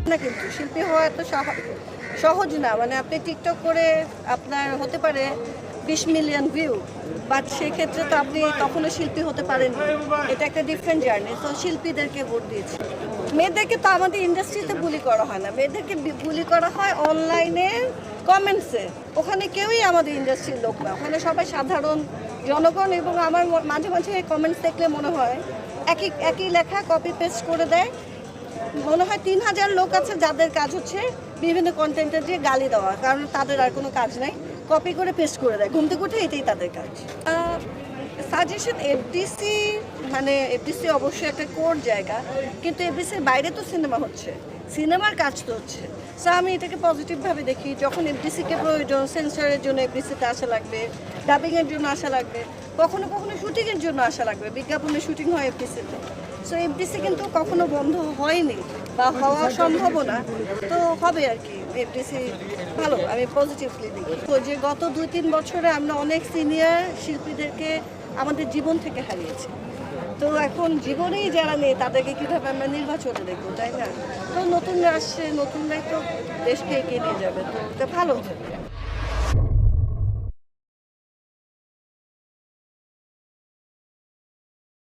না, কিন্তু শিল্পী হওয়া এত সহজ না। মানে আপনি টিকটক করে আপনার হতে পারে 20 মিলিয়ন ভিউ, বাট সেক্ষেত্রে তো আপনি কখনো শিল্পী হতে পারেননি। এটা একটা ডিফারেন্ট জার্নি। তো শিল্পীদেরকে ভোট দিয়েছি। মেয়েদেরকে তো আমাদের ইন্ডাস্ট্রিতে বুলি করা হয় না, মেয়েদেরকে বুলি করা হয় অনলাইনে কমেন্টসে। ওখানে কেউই আমাদের ইন্ডাস্ট্রির লোক না, ওখানে সবাই সাধারণ জনগণ। এবং আমার মাঝে মাঝে কমেন্টস দেখলে মনে হয় একই লেখা কপি পেস্ট করে দেয়। মনে হয় 3000 লোক আছে যাদের কাজ হচ্ছে বিভিন্ন কন্টেন্টে দিয়ে গালি দেওয়া, কারণ তাদের আর কোনো কাজ নাই, কপি করে পেস্ট করে দেয় ঘুম থেকে উঠে, এটাই তাদের কাজ। সাজেশন এফডিসি, মানে এফডিসি অবশ্যই একটা কোর জায়গা, কিন্তু এফডিসির বাইরে তো সিনেমা হচ্ছে, সিনেমার কাজ তো হচ্ছে। সো আমি এটাকে পজিটিভভাবে দেখি। যখন এফডিসিকে প্রয়োজন, সেন্সরের জন্য এফডিসিতে আসা লাগবে, ডাবিংয়ের জন্য আসা লাগবে, কখনো কখনো শুটিংয়ের জন্য আসা লাগবে, বিজ্ঞাপনের শুটিং হয় এফডিসিতে। সো এফডিসি কিন্তু কখনো বন্ধ হয়নি বা হওয়া সম্ভব না, তো হবে আর কি। এফডিসি ভালো, আমি পজিটিভলি দেখি। তো যে গত 2-3 বছরে আমরা অনেক সিনিয়র শিল্পীদেরকে আমাদের জীবন থেকে হারিয়েছি। তো এখন জীবনেই যারা নেই তাদেরকে কীভাবে আমরা নির্বাচনে দেখবো, তাই না? তো নতুনরা আসছে, নতুনরাই তো দেশকে এগিয়ে নিয়ে যাবে, তো এটা ভালো হবে।